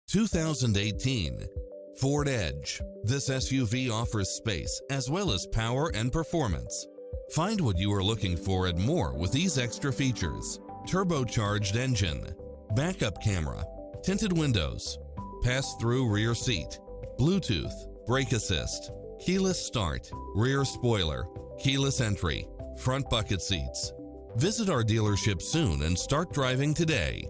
2018 Ford Edge. This SUV offers space as well as power and performance. Find what you are looking for and more with these extra features: turbocharged engine, backup camera, tinted windows, pass-through rear seat, Bluetooth, brake assist, keyless start, rear spoiler, keyless entry, front bucket seats. Visit our dealership soon and start driving today.